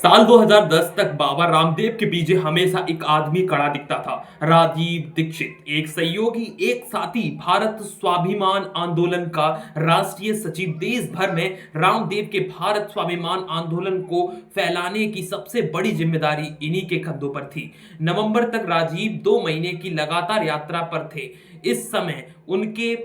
साल 2010 तक बाबा रामदेव के पीछे हमेशा एक आदमी खड़ा दिखता था। राजीव दीक्षित, एक सहयोगी, एक साथी, भारत स्वाभिमान आंदोलन का राष्ट्रीय सचिव। देश भर में रामदेव के भारत स्वाभिमान आंदोलन को फैलाने की सबसे बड़ी जिम्मेदारी इन्हीं के कंधों पर थी। नवंबर तक राजीव 2 महीने की लगातार यात्रा पर थे। इस समय उनके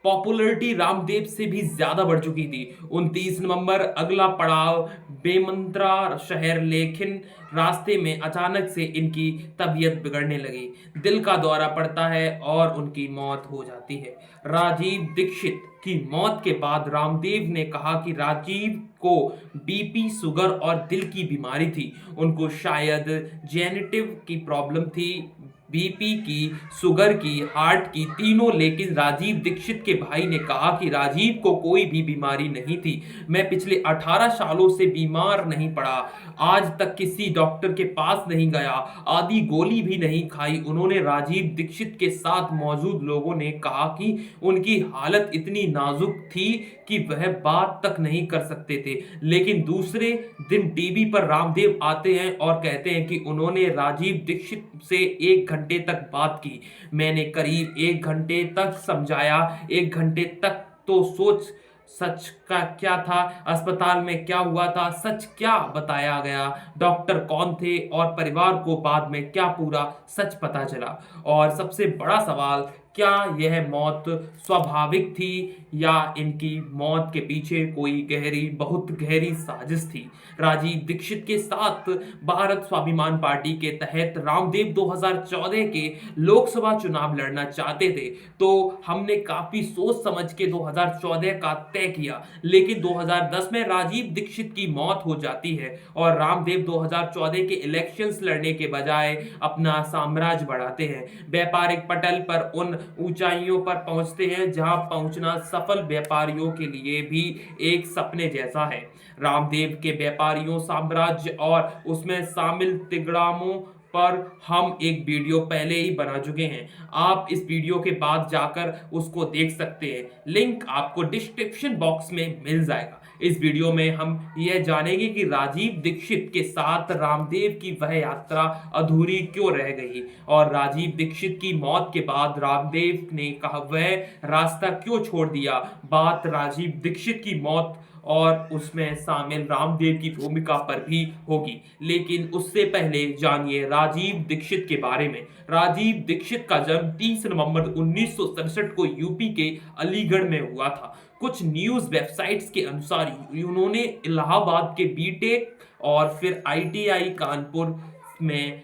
पॉपुलैरिटी रामदेव से भी ज्यादा बढ़ चुकी थी। 29 नवंबर अगला पड़ाव बेमंत्रा शहर, लेकिन रास्ते में अचानक से इनकी तबीयत बिगड़ने लगी। दिल का दौरा पड़ता है और उनकी मौत हो जाती है। राजीव दीक्षित की मौत के बाद रामदेव ने कहा कि राजीव को बीपी, शुगर और दिल की बीमारी थी। उनको शायद जेनेटिव की प्रॉब्लम थी, बीपी की, शुगर की, हार्ट की, तीनों। लेकिन राजीव दीक्षित के भाई ने कहा कि राजीव को कोई भी बीमारी नहीं थी। मैं पिछले 18 सालों से बीमार नहीं पड़ा, आज तक किसी डॉक्टर के पास नहीं गया, आधी गोली भी नहीं खाई। उन्होंने राजीव दीक्षित के साथ मौजूद लोगों ने कहा कि उनकी हालत इतनी नाजुक थी कि वह बात तक नहीं कर सकते थे। लेकिन दूसरे दिन टीवी पर रामदेव आते हैं और कहते हैं कि उन्होंने राजीव दीक्षित से 1 घंटे तक बात की। मैंने करीब 1 घंटे तक समझाया, 1 घंटे तक तो सोच सच का क्या था, अस्पताल में क्या हुआ था, सच क्या बताया गया, डॉक्टर कौन थे और परिवार को बाद में क्या पूरा सच पता चला। और सबसे बड़ा सवाल, क्या यह मौत स्वाभाविक थी या इनकी मौत के पीछे कोई गहरी, बहुत गहरी साजिश थी। राजीव दीक्षित के साथ भारत स्वाभिमान पार्टी के तहत रामदेव 2014 के लोकसभा चुनाव लड़ना चाहते थे, तो हमने काफी सोच समझ के 2014 का तय किया। लेकिन 2010 में राजीव दीक्षित की मौत हो जाती है और रामदेव 2014 के इलेक्शंस लड़ने के बजाय अपना साम्राज्य बढ़ाते हैं। व्यापारिक पटल पर उन ऊंचाइयों पर पहुंचते हैं जहां पहुंचना सफल व्यापारियों के लिए भी एक सपने जैसा है। रामदेव के व्यापारियों साम्राज्य और उसमें शामिल तिगड़ामों पर हम एक वीडियो पहले ही बना चुके हैं। आप इस वीडियो के बाद जाकर उसको देख सकते हैं, लिंक आपको डिस्क्रिप्शन बॉक्स में मिल जाएगा। इस वीडियो में हम यह जानेंगे कि राजीव दीक्षित के साथ रामदेव की वह यात्रा अधूरी क्यों रह गई और राजीव दीक्षित की मौत के बाद रामदेव ने कहा वह रास्ता क्यों छोड़ दिया। बात राजीव दीक्षित की मौत और उसमें शामिल रामदेव की भूमिका पर भी होगी। लेकिन उससे पहले जानिए राजीव दीक्षित के बारे में। राजीव दीक्षित का जन्म 30 नवंबर 1967 को यूपी के अलीगढ़ में हुआ था। कुछ न्यूज वेबसाइट्स के अनुसार उन्होंने इलाहाबाद के बीटेक और फिर आईटीआई कानपुर में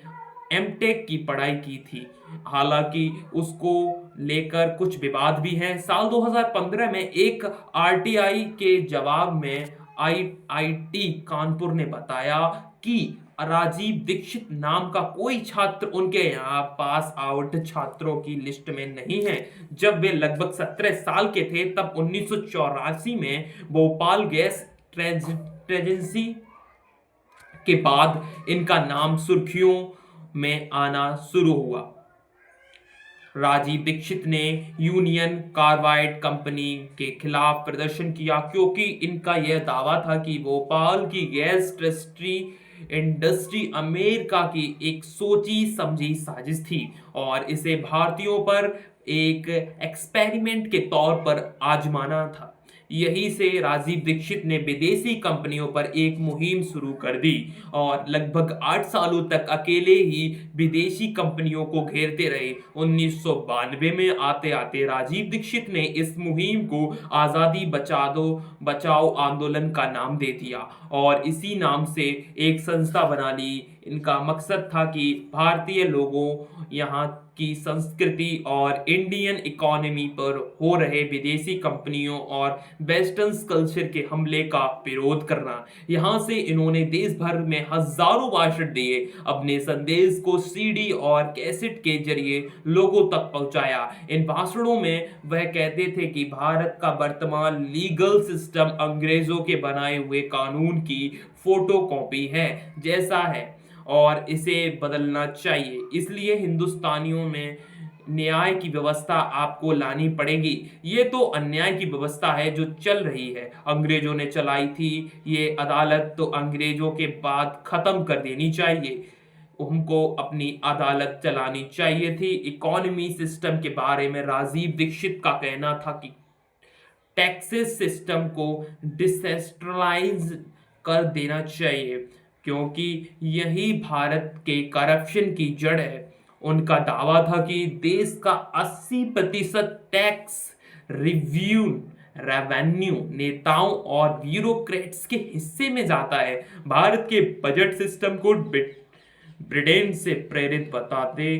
एमटेक की पढ़ाई की थी। हालांकि उसको लेकर कुछ विवाद भी हैं। साल 2015 में एक आरटीआई के जवाब में आईआईटी कानपुर ने बताया कि राजीव दीक्षित नाम का कोई छात्र उनके यहाँ पास आउट छात्रों की लिस्ट में नहीं है। जब वे लगभग 17 साल के थे तब 1984 में भोपाल गैस ट्रेजेंसी के बाद इनका नाम सुर्खियों में आना शुरू हुआ। राजीव दीक्षित ने यूनियन कार्बाइड कंपनी के खिलाफ प्रदर्शन किया क्योंकि इनका यह दावा था कि भोपाल की गैस इंडस्ट्री अमेरिका की एक सोची समझी साजिश थी और इसे भारतीयों पर एक एक्सपेरिमेंट के तौर पर आजमाना था। यही से राजीव दीक्षित ने विदेशी कंपनियों पर एक मुहिम शुरू कर दी और लगभग 8 सालों तक अकेले ही विदेशी कंपनियों को घेरते रहे। 1992 में आते आते राजीव दीक्षित ने इस मुहिम को आजादी बचा दो बचाओ आंदोलन का नाम दे दिया और इसी नाम से एक संस्था बना ली। इनका मकसद था कि भारतीय लोगों, यहाँ की संस्कृति और इंडियन इकोनॉमी पर हो रहे विदेशी कंपनियों और वेस्टर्न कल्चर के हमले का विरोध करना। यहाँ से इन्होंने देश भर में हजारों भाषण दिए, अपने संदेश को सीडी और कैसेट के जरिए लोगों तक पहुंचाया। इन भाषणों में वह कहते थे कि भारत का वर्तमान लीगल सिस्टम अंग्रेजों के बनाए हुए कानून की फोटोकॉपी है जैसा है और इसे बदलना चाहिए। इसलिए हिंदुस्तानियों में न्याय की व्यवस्था आपको लानी पड़ेगी। ये तो अन्याय की व्यवस्था है जो चल रही है, अंग्रेजों ने चलाई थी। ये अदालत तो अंग्रेजों के बाद खत्म कर देनी चाहिए। उनको अपनी अदालत चलानी चाहिए थी। इकोनॉमी सिस्टम के बारे में राजीव दीक्षित का कहना था कि टैक्सेस सिस्टम को डिसेंट्रलाइज कर देना चाहिए, क्योंकि यही भारत के करप्शन की जड़ है। उनका दावा था कि देश का 80% टैक्स रिव्यू रेवेन्यू नेताओं और ब्यूरोक्रेट्स के हिस्से में जाता है। भारत के बजट सिस्टम को ब्रिटेन से प्रेरित बताते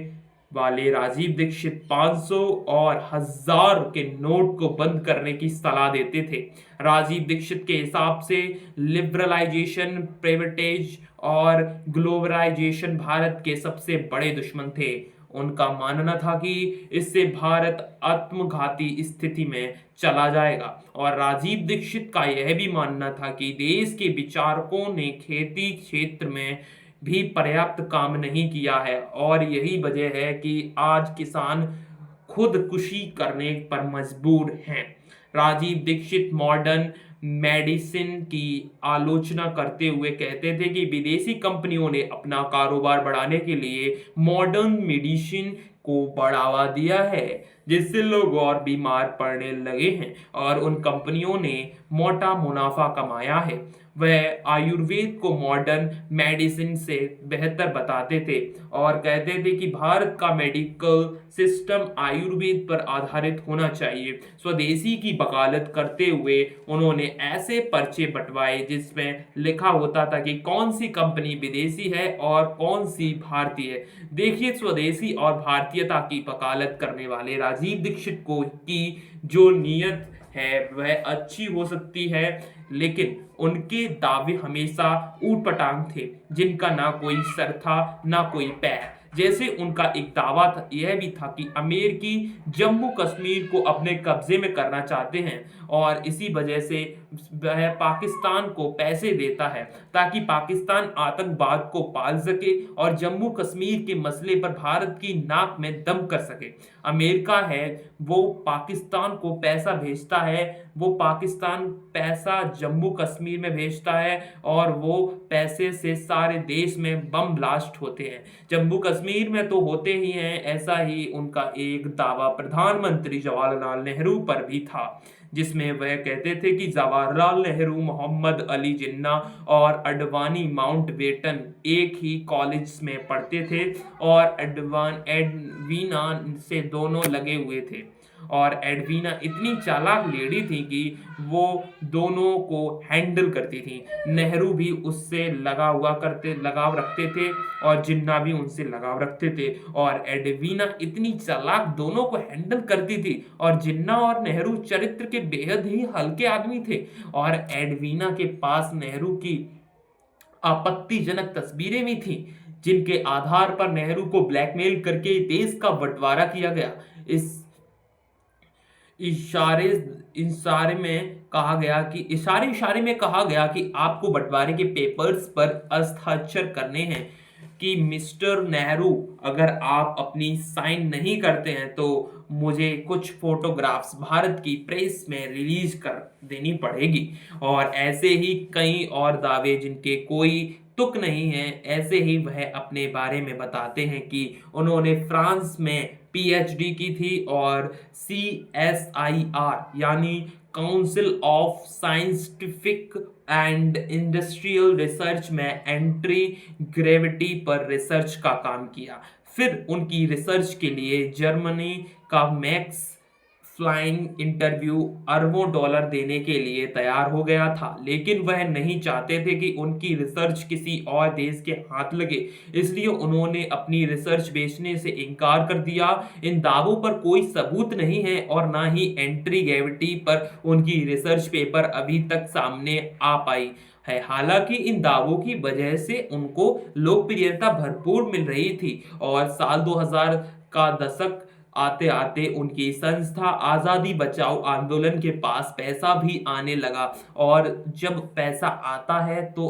वाले राजीव दीक्षित 500 और 1000 के नोट को बंद करने की सलाह देते थे। राजीव दीक्षित के हिसाब से लिबरलाइजेशन, प्राइवेटाइज और ग्लोबलाइजेशन भारत के सबसे बड़े दुश्मन थे। उनका मानना था कि इससे भारत आत्मघाती स्थिति में चला जाएगा। और राजीव दीक्षित का यह भी मानना था कि देश के विचारकों ने खेती क्षेत्र में भी पर्याप्त काम नहीं किया है, और यही वजह है कि आज किसान खुदकुशी करने पर मजबूर हैं। राजीव दीक्षित मॉडर्न मेडिसिन की आलोचना करते हुए कहते थे कि विदेशी कंपनियों ने अपना कारोबार बढ़ाने के लिए मॉडर्न मेडिसिन को बढ़ावा दिया है, जिससे लोग और बीमार पड़ने लगे हैं, और उन कंपनियों ने मोटा मुनाफा कमाया है। वह आयुर्वेद को मॉडर्न मेडिसिन से बेहतर बताते थे और कहते थे कि भारत का मेडिकल सिस्टम आयुर्वेद पर आधारित होना चाहिए। स्वदेशी की वकालत करते हुए उन्होंने ऐसे पर्चे बंटवाए जिसमें लिखा होता था कि कौन सी कंपनी विदेशी है और कौन सी भारतीय। देखिए, स्वदेशी और भारतीयता की वकालत करने वाले राजीव दीक्षित को की जो नीयत है वह अच्छी हो सकती है, लेकिन उनके दावे हमेशा ऊटपटांग थे, जिनका ना कोई सर था ना कोई पैर। जैसे उनका एक दावा यह भी था कि अमेरिकी जम्मू कश्मीर को अपने कब्जे में करना चाहते हैं, और इसी वजह से वह पाकिस्तान को पैसे देता है ताकि पाकिस्तान आतंकवाद को पाल सके और जम्मू कश्मीर के मसले पर भारत की नाक में दम कर सके। अमेरिका है वो पाकिस्तान को पैसा भेजता है, वो पाकिस्तान पैसा जम्मू कश्मीर में भेजता है, और वो पैसे से सारे देश में बम ब्लास्ट होते हैं। जम्मू कश्मीर में तो होते ही हैं। ऐसा ही उनका एक दावा प्रधानमंत्री जवाहरलाल नेहरू पर भी था, जिसमें वह कहते थे कि जवाहरलाल नेहरू, मोहम्मद अली जिन्ना और अडवाणी माउंटबेटन एक ही कॉलेज में पढ़ते थे और एडवीना से दोनों लगे हुए थे। और एडवीना इतनी चालाक लेडी थी कि वो दोनों को हैंडल करती थी। नेहरू भी उससे लगाव रखते थे और जिन्ना भी उनसे लगाव रखते थे, और एडवीना इतनी चालाक दोनों को हैंडल करती थी। और जिन्ना और नेहरू चरित्र के बेहद ही हल्के आदमी थे, और एडवीना के पास नेहरू की आपत्तिजनक तस्वीरें भी थी, जिनके आधार पर नेहरू को ब्लैकमेल करके देश का बंटवारा किया गया। इस इशारे इशारे में कहा गया कि इशारे में कहा गया कि आपको बंटवारे के पेपर्स पर हस्ताक्षर करने हैं कि मिस्टर नेहरू, अगर आप अपनी साइन नहीं करते हैं तो मुझे कुछ फोटोग्राफ्स भारत की प्रेस में रिलीज कर देनी पड़ेगी। और ऐसे ही कई और दावे जिनके कोई तुक नहीं है। ऐसे ही वह अपने बारे में बताते हैं कि उन्होंने फ्रांस में पीएचडी की थी और CSIR यानी council of scientific and industrial research में एंट्री ग्रेविटी पर रिसर्च का काम किया। फिर उनकी रिसर्च के लिए जर्मनी का मैक्स फ्लाइंग इंटरव्यू अरबों डॉलर देने के लिए तैयार हो गया था, लेकिन वह नहीं चाहते थे कि उनकी रिसर्च किसी और देश के हाथ लगे, इसलिए उन्होंने अपनी रिसर्च बेचने से इनकार कर दिया। इन दावों पर कोई सबूत नहीं है और ना ही एंट्री ग्रेविटी पर उनकी रिसर्च पेपर अभी तक सामने आ पाई है। हालांकि इन दावों की वजह से उनको लोकप्रियता भरपूर मिल रही थी, और साल 2000 का दशक आते आते उनकी संस्था आजादी बचाओ आंदोलन के पास पैसा भी आने लगा। और जब पैसा आता है तो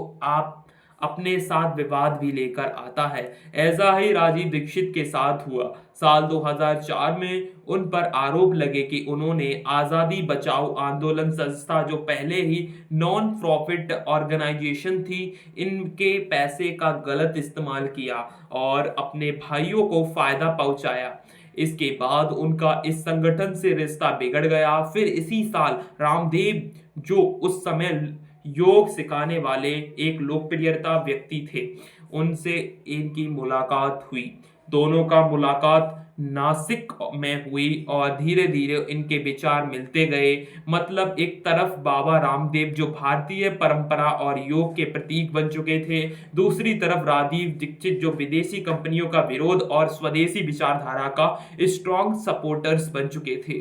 अपने साथ विवाद भी लेकर आता है। ऐसा ही राजीव दीक्षित के साथ हुआ। साल 2004 में उन पर आरोप लगे कि उन्होंने आजादी बचाओ आंदोलन संस्था, जो पहले ही नॉन प्रॉफिट ऑर्गेनाइजेशन थी, इनके पैसे का गलत इस्तेमाल किया और अपने भाइयों को फायदा पहुंचाया। इसके बाद उनका इस संगठन से रिश्ता बिगड़ गया। फिर इसी साल रामदेव, जो उस समय योग सिखाने वाले एक लोकप्रियता व्यक्ति थे, उनसे इनकी मुलाकात हुई। दोनों का मुलाकात नासिक में हुई और धीरे धीरे इनके विचार मिलते गए। मतलब एक तरफ बाबा रामदेव, जो भारतीय परंपरा और योग के प्रतीक बन चुके थे, दूसरी तरफ राजीव दीक्षित, जो विदेशी कंपनियों का विरोध और स्वदेशी विचारधारा का स्ट्रॉन्ग सपोर्टर्स बन चुके थे।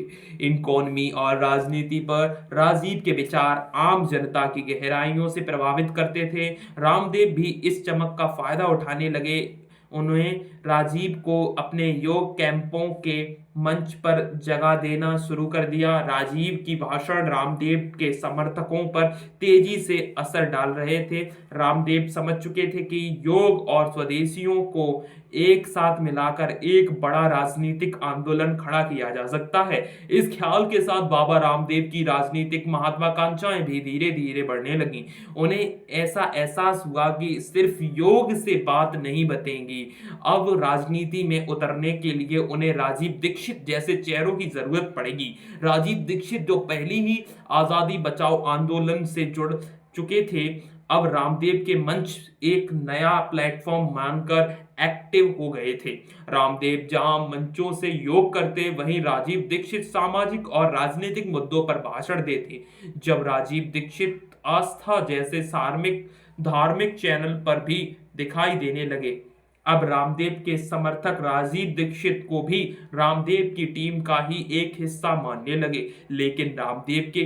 इकोनॉमी और राजनीति पर राजीव के विचार आम जनता की गहराइयों से प्रभावित करते थे। रामदेव भी इस चमक का फायदा उठाने लगे। उन्हें राजीव को अपने योग कैंपों के मंच पर जगह देना शुरू कर दिया। राजीव की भाषण रामदेव के समर्थकों पर तेजी से असर डाल रहे थे। रामदेव समझ चुके थे कि योग और स्वदेशियों को एक साथ मिलाकर एक बड़ा राजनीतिक आंदोलन खड़ा किया जा सकता है। इस ख्याल के साथ बाबा रामदेव की राजनीतिक महत्वाकांक्षाएं भी धीरे धीरे बढ़ने लगी। उन्हें ऐसा एहसास हुआ कि सिर्फ योग से बात नहीं बतेंगी, अब राजनीति में उतरने के लिए उन्हें राजीव दीक्षित जैसे चेहरों की जरूरत पड़ेगी। राजीव दीक्षित, जो पहले ही आजादी बचाओ आंदोलन से जुड़ चुके थे, अब रामदेव के मंच एक नया प्लेटफॉर्म मानकर एक्टिव हो गए थे। रामदेव जहां मंचों से योग करते, वहीं राजीव दीक्षित सामाजिक और राजनीतिक मुद्दों पर भाषण देते। जब राजीव दीक्षित आस्था जैसे धार्मिक चैनल पर भी दिखाई देने लगे, अब रामदेव के समर्थक राजीव दीक्षित को भी रामदेव की टीम का ही एक हिस्सा मानने लगे। लेकिन रामदेव के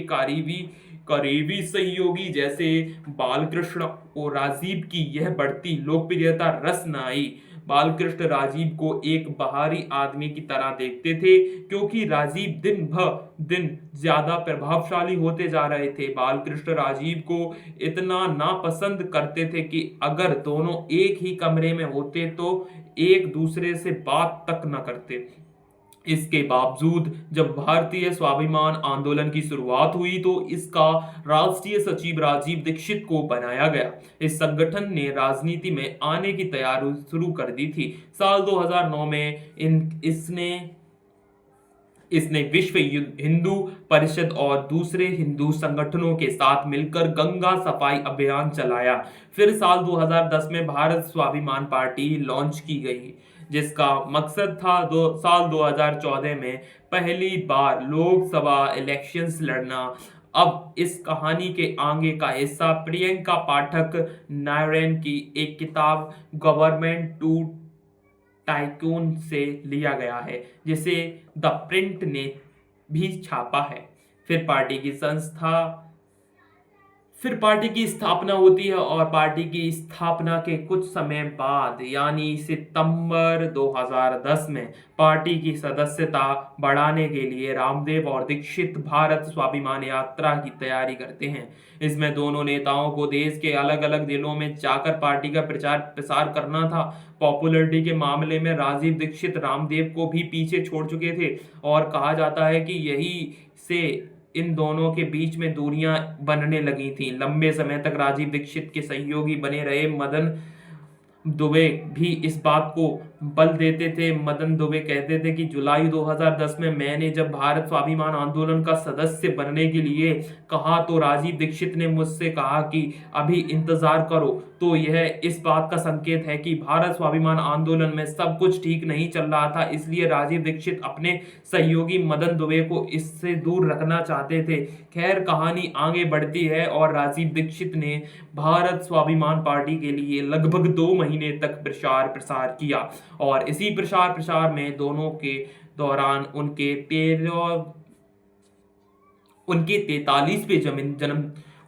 करीबी सहयोगी जैसे बालकृष्ण और राजीव की यह बढ़ती लोकप्रियता रस न आई। बालकृष्ण राजीव को एक बाहरी आदमी की तरह देखते थे, क्योंकि राजीव दिन ब दिन ज्यादा प्रभावशाली होते जा रहे थे। बालकृष्ण राजीव को इतना नापसंद करते थे कि अगर दोनों एक ही कमरे में होते तो एक दूसरे से बात तक न करते। इसके बावजूद जब भारतीय स्वाभिमान आंदोलन की शुरुआत हुई तो इसका राष्ट्रीय सचिव राजीव दीक्षित को बनाया गया। इस संगठन ने राजनीति में आने की तैयारी शुरू कर दी थी। साल 2009 में इसने विश्व हिंदू परिषद और दूसरे हिंदू संगठनों के साथ मिलकर गंगा सफाई अभियान चलाया। फिर साल 2010 में भारत स्वाभिमान पार्टी लॉन्च की गई, जिसका मकसद था साल 2014 में पहली बार लोकसभा इलेक्शंस लड़ना। अब इस कहानी के आगे का हिस्सा प्रियंका पाठक नारायण की एक किताब गवर्नमेंट टू टाइकून से लिया गया है, जिसे द प्रिंट ने भी छापा है। फिर पार्टी की स्थापना होती है और पार्टी की स्थापना के कुछ समय बाद यानी सितंबर 2010 में पार्टी की सदस्यता बढ़ाने के लिए रामदेव और दीक्षित भारत स्वाभिमान यात्रा की तैयारी करते हैं। इसमें दोनों नेताओं को देश के अलग अलग जिलों में जाकर पार्टी का प्रचार प्रसार करना था। पॉपुलरिटी के मामले में राजीव दीक्षित रामदेव को भी पीछे छोड़ चुके थे और कहा जाता है कि यही से इन दोनों के बीच में दूरियां बनने लगी थीं। लंबे समय तक राजीव दीक्षित के सहयोगी बने रहे मदन दुबे भी इस बात को बल देते थे। मदन दुबे कहते थे कि जुलाई 2010 में मैंने जब भारत स्वाभिमान आंदोलन का सदस्य बनने के लिए कहा तो राजीव दीक्षित ने मुझसे कहा कि अभी इंतजार करो। तो यह इस बात का संकेत है कि भारत स्वाभिमान आंदोलन में सब कुछ ठीक नहीं चल रहा था, इसलिए राजीव दीक्षित अपने सहयोगी मदन दुबे को इससे दूर रखना चाहते थे। खैर, कहानी आगे बढ़ती है और राजीव दीक्षित ने भारत स्वाभिमान पार्टी के लिए लगभग 2 महीने तक प्रचार प्रसार किया और इसी प्रचार प्रसार में दोनों के दौरान उनके 43वें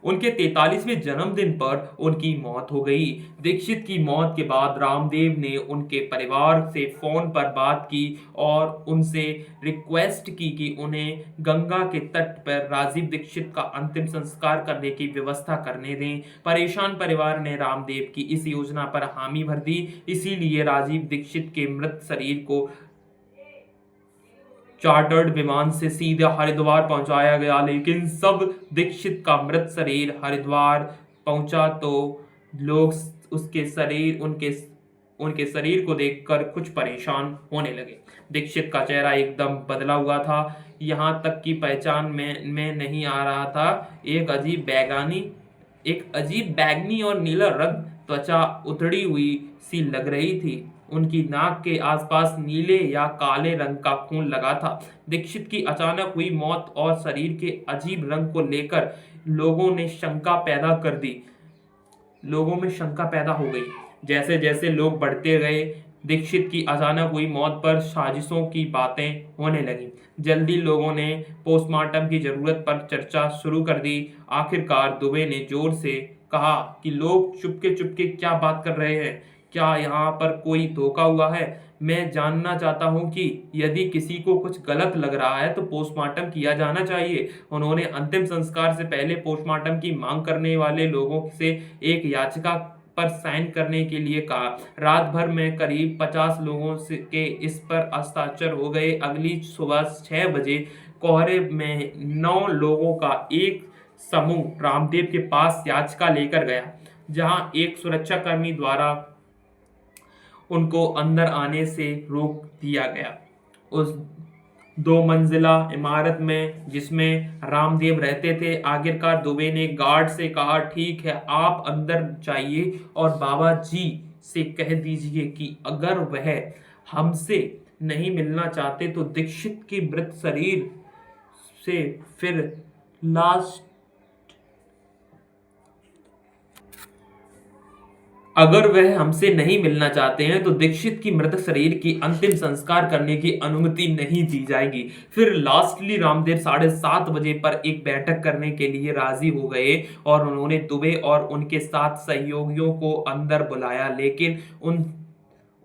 उनके 43वें जन्मदिन पर उनकी मौत हो गई। दीक्षित की मौत के बाद रामदेव ने उनके परिवार से फोन पर बात की और उनसे रिक्वेस्ट की कि उन्हें गंगा के तट पर राजीव दीक्षित का अंतिम संस्कार करने की व्यवस्था करने दें। परेशान परिवार ने रामदेव की इस योजना पर हामी भर दी, इसीलिए राजीव दीक्षित के मृत शरीर को चार्टर्ड विमान से सीधे हरिद्वार पहुंचाया गया। लेकिन सब दीक्षित का मृत शरीर हरिद्वार पहुंचा तो लोग उसके शरीर उनके उनके शरीर को देखकर कुछ परेशान होने लगे। दीक्षित का चेहरा एकदम बदला हुआ था, यहाँ तक कि पहचान में नहीं आ रहा था। एक अजीब बैगनी और नीला रंग त्वचा उतड़ी हुई सी लग रही थी। उनकी नाक के आसपास नीले या काले रंग का खून लगा था। दीक्षित की अचानक हुई मौत और शरीर के अजीब रंग को लेकर लोगों में शंका पैदा हो गई। जैसे जैसे लोग बढ़ते गए, दीक्षित की अचानक हुई मौत पर साजिशों की बातें होने लगी। जल्दी लोगों ने पोस्टमार्टम की जरूरत पर चर्चा शुरू कर दी। आखिरकार दुबे ने जोर से कहा कि लोग चुपके चुपके क्या बात कर रहे हैं? क्या यहाँ पर कोई धोखा हुआ है? मैं जानना चाहता हूँ कि यदि किसी को कुछ गलत लग रहा है तो पोस्टमार्टम किया जाना चाहिए। उन्होंने अंतिम संस्कार से पहले पोस्टमार्टम की मांग करने वाले लोगों से एक याचिका पर साइन करने के लिए कहा। रात भर में करीब 50 लोगों के इस पर हस्ताक्षर हो गए। अगली सुबह 6 बजे कोहरे में 9 लोगों का एक समूह रामदेव के पास याचिका लेकर गया, जहां एक सुरक्षाकर्मी द्वारा उनको अंदर आने से रोक दिया गया। उस 2 मंजिला इमारत में जिसमें रामदेव रहते थे, आखिरकार दुबे ने गार्ड से कहा, ठीक है, आप अंदर जाइए और बाबा जी से कह दीजिए कि अगर वह हमसे नहीं मिलना चाहते तो दीक्षित के मृत शरीर से फिर लाश अगर वह हमसे नहीं मिलना चाहते हैं तो दीक्षित की मृत शरीर की अंतिम संस्कार करने की अनुमति नहीं दी जाएगी। फिर लास्टली रामदेव 7:30 बजे पर एक बैठक करने के लिए राजी हो गए और उन्होंने दुबे और उनके साथ सहयोगियों को अंदर बुलाया, लेकिन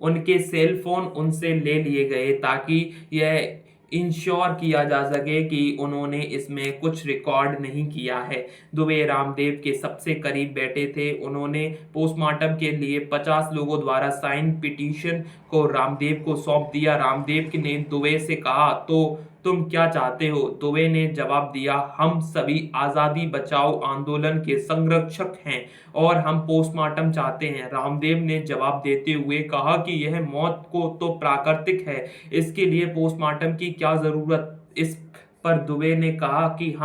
उनके सेल फोन उनसे ले लिए गए ताकि यह इंश्योर किया जा सके कि उन्होंने इसमें कुछ रिकॉर्ड नहीं किया है। दुबे रामदेव के सबसे करीब बैठे थे। उन्होंने पोस्टमार्टम के लिए 50 लोगों द्वारा साइन पिटीशन को रामदेव को सौंप दिया। रामदेव ने दुबे से कहा, तो तुम क्या चाहते हो? दुबे ने जवाब दिया, हम सभी आजादी बचाओ आंदोलन के संरक्षक हैं और हम पोस्टमार्टम चाहते हैं। रामदेव ने जवाब देते हुए कहा कि यह मौत को तो प्राकृतिक है, इसके लिए पोस्टमार्टम की क्या जरूरत? इस पर दुबे ने कहा कि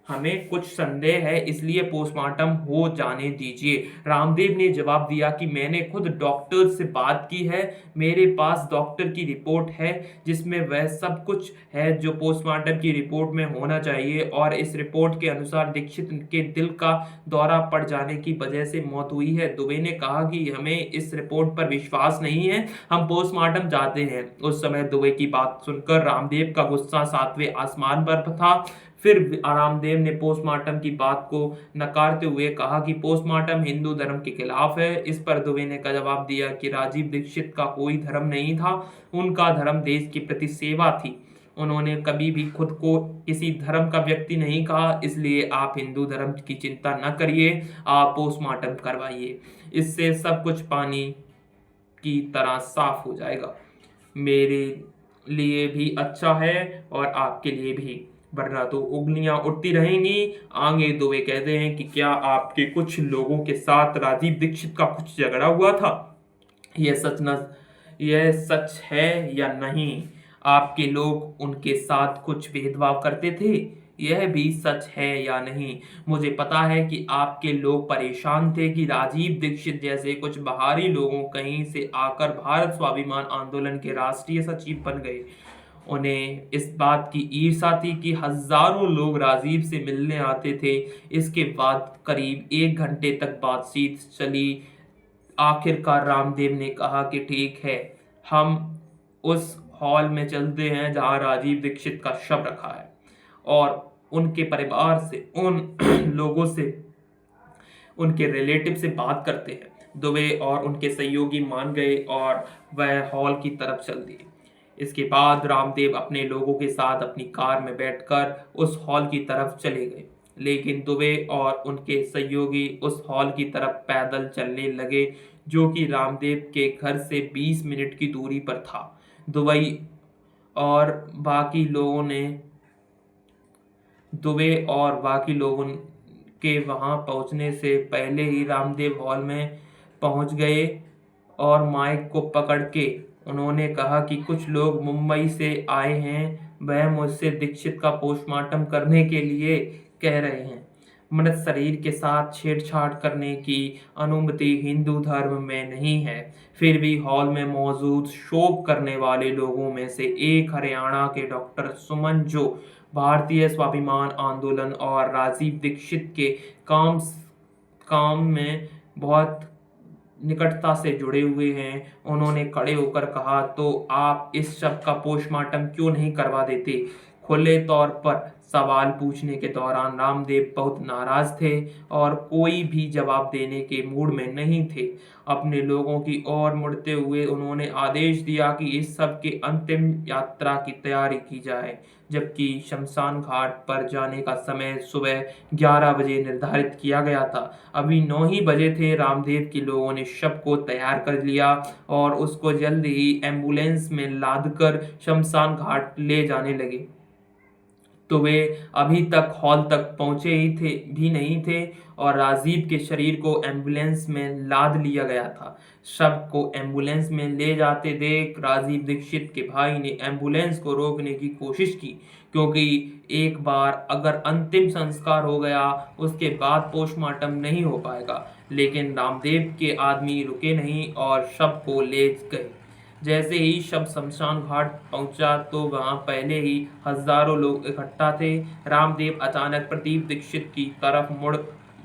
हमें कुछ संदेह है, इसलिए पोस्टमार्टम हो जाने दीजिए। रामदेव ने जवाब दिया कि मैंने खुद डॉक्टर से बात की है, मेरे पास डॉक्टर की रिपोर्ट है जिसमें वह सब कुछ है जो पोस्टमार्टम की रिपोर्ट में होना चाहिए और इस रिपोर्ट के अनुसार दीक्षित के दिल का दौरा पड़ जाने की वजह से मौत हुई है। दुबे ने कहा कि हमें इस रिपोर्ट पर विश्वास नहीं है, हम पोस्टमार्टम चाहते हैं। उस समय दुबे की बात सुनकर रामदेव का गुस्सा 7वें आसमान पर था। फिर रामदेव ने पोस्टमार्टम की बात को नकारते हुए कहा कि पोस्टमार्टम हिंदू धर्म के खिलाफ है। इस पर दुबे ने का जवाब दिया कि राजीव दीक्षित का कोई धर्म नहीं था, उनका धर्म देश के प्रति सेवा थी। उन्होंने कभी भी खुद को किसी धर्म का व्यक्ति नहीं कहा, इसलिए आप हिंदू धर्म की चिंता न करिए, आप पोस्टमार्टम करवाइए, इससे सब कुछ पानी की तरह साफ हो जाएगा। मेरे लिए भी अच्छा है और आपके लिए भी, वरना तो उंगलियां उठती रहेंगी। आगे दुबे कहते हैं कि क्या आपके कुछ लोगों के साथ राजीव दीक्षित का कुछ झगड़ा हुआ था? यह सच है या नहीं? आपके लोग उनके साथ कुछ भेदभाव करते थे? यह भी सच है या नहीं? मुझे पता है कि आपके लोग परेशान थे कि राजीव दीक्षित जैसे कुछ बाहरी लोगों कहीं से आकर भारत स्वाभिमान आंदोलन के राष्ट्रीय सचिव बन गए। उन्हें इस बात की ईर्ष्या थी कि हजारों लोग राजीव से मिलने आते थे। इसके बाद करीब 1 घंटे तक बातचीत चली। आखिरकार रामदेव ने कहा कि ठीक है, हम उस हॉल में चलते हैं जहां राजीव दीक्षित का शव रखा है और उनके परिवार से, उन लोगों से, उनके रिलेटिव से बात करते हैं। दुबे और उनके सहयोगी मान गए और वह हॉल की तरफ चल दिए। इसके बाद रामदेव अपने लोगों के साथ अपनी कार में बैठकर उस हॉल की तरफ चले गए, लेकिन दुबे और उनके सहयोगी उस हॉल की तरफ पैदल चलने लगे, जो कि रामदेव के घर से 20 मिनट की दूरी पर था। दुबई और बाकी लोगों ने दुबे और बाकी लोगों के वहां पहुंचने से पहले ही रामदेव हॉल में पहुंच गए और माइक को पकड़ के उन्होंने कहा कि कुछ लोग मुंबई से आए हैं, वह मुझसे दीक्षित का पोस्टमार्टम करने के लिए कह रहे हैं। मृत शरीर के साथ छेड़छाड़ करने की अनुमति हिंदू धर्म में नहीं है। फिर भी हॉल में मौजूद शोक करने वाले लोगों में से एक हरियाणा के डॉक्टर सुमन, जो भारतीय स्वाभिमान आंदोलन और राजीव दीक्षित के काम काम में बहुत निकटता से जुड़े हुए हैं, उन्होंने खड़े होकर कहा, तो आप इस शव का पोस्टमार्टम क्यों नहीं करवा देते? खुले तौर पर सवाल पूछने के दौरान रामदेव बहुत नाराज थे और कोई भी जवाब देने के मूड में नहीं थे। अपने लोगों की ओर मुड़ते हुए उन्होंने आदेश दिया कि इस सब के अंतिम यात्रा की तैयारी की जाए, जबकि शमशान घाट पर जाने का समय सुबह 11 बजे निर्धारित किया गया था। अभी 9 ही बजे थे। रामदेव के लोगों ने शव को तैयार कर लिया और उसको जल्द ही एम्बुलेंस में लादकर शमशान घाट ले जाने लगे। तो वे अभी तक हॉल तक पहुंचे भी नहीं थे और राजीव के शरीर को एम्बुलेंस में लाद लिया गया था। शव को एम्बुलेंस में ले जाते देख राजीव दीक्षित के भाई ने एम्बुलेंस को रोकने की कोशिश की, क्योंकि एक बार अगर अंतिम संस्कार हो गया उसके बाद पोस्टमार्टम नहीं हो पाएगा। लेकिन रामदेव के आदमी रुके नहीं और शव को ले गए। जैसे ही शव शमशान घाट पहुंचा तो वहां पहले ही हजारों लोग इकट्ठा थे। रामदेव अचानक प्रदीप दीक्षित की तरफ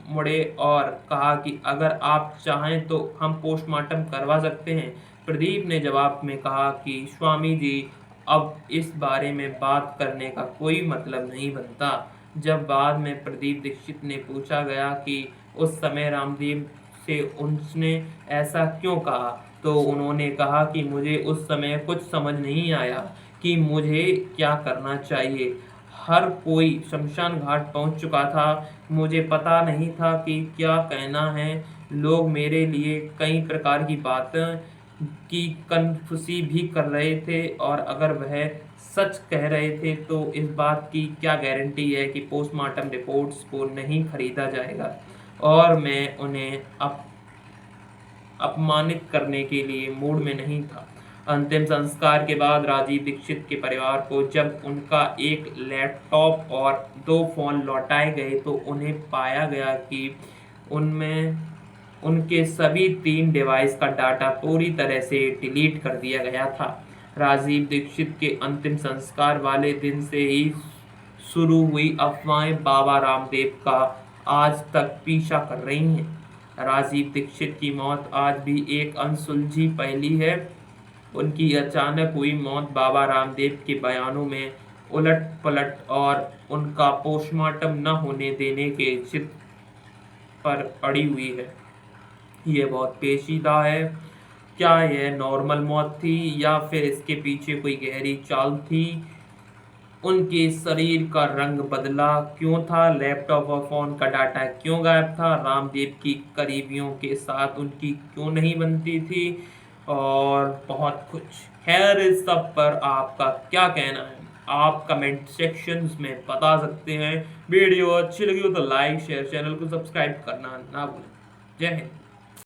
मुड़े और कहा कि अगर आप चाहें तो हम पोस्टमार्टम करवा सकते हैं। प्रदीप ने जवाब में कहा कि स्वामी जी, अब इस बारे में बात करने का कोई मतलब नहीं बनता। जब बाद में प्रदीप दीक्षित ने पूछा गया कि उस समय रामदेव से उसने ऐसा क्यों कहा, तो उन्होंने कहा कि मुझे उस समय कुछ समझ नहीं आया कि मुझे क्या करना चाहिए। हर कोई शमशान घाट पहुंच चुका था, मुझे पता नहीं था कि क्या कहना है। लोग मेरे लिए कई प्रकार की बातें की कनफुसी भी कर रहे थे और अगर वह सच कह रहे थे तो इस बात की क्या गारंटी है कि पोस्टमार्टम रिपोर्ट्स को नहीं खरीदा जाएगा। और मैं उन्हें अपमानित करने के लिए मूड में नहीं था। अंतिम संस्कार के बाद राजीव दीक्षित के परिवार को जब उनका एक लैपटॉप और 2 फोन लौटाए गए तो उन्हें पाया गया कि उनमें उनके सभी 3 डिवाइस का डाटा पूरी तरह से डिलीट कर दिया गया था। राजीव दीक्षित के अंतिम संस्कार वाले दिन से ही शुरू हुई अफवाहें बाबा रामदेव का आज तक पीछा कर रही हैं। राजीव दीक्षित की मौत आज भी एक अनसुलझी पहेली है। उनकी अचानक हुई मौत बाबा रामदेव के बयानों में उलट-पलट और उनका पोस्टमार्टम न होने देने के जिद पर अड़ी हुई है। ये बहुत पेचीदा है। क्या यह नॉर्मल मौत थी या फिर इसके पीछे कोई गहरी चाल थी? उनके शरीर का रंग बदला क्यों था? लैपटॉप और फोन का डाटा क्यों गायब था? रामदेव की करीबियों के साथ उनकी क्यों नहीं बनती थी? और बहुत कुछ। खैर, इस सब पर आपका क्या कहना है? आप कमेंट सेक्शंस में बता सकते हैं। वीडियो अच्छी लगी हो तो लाइक शेयर, चैनल को सब्सक्राइब करना ना भूलें। जय हिंद।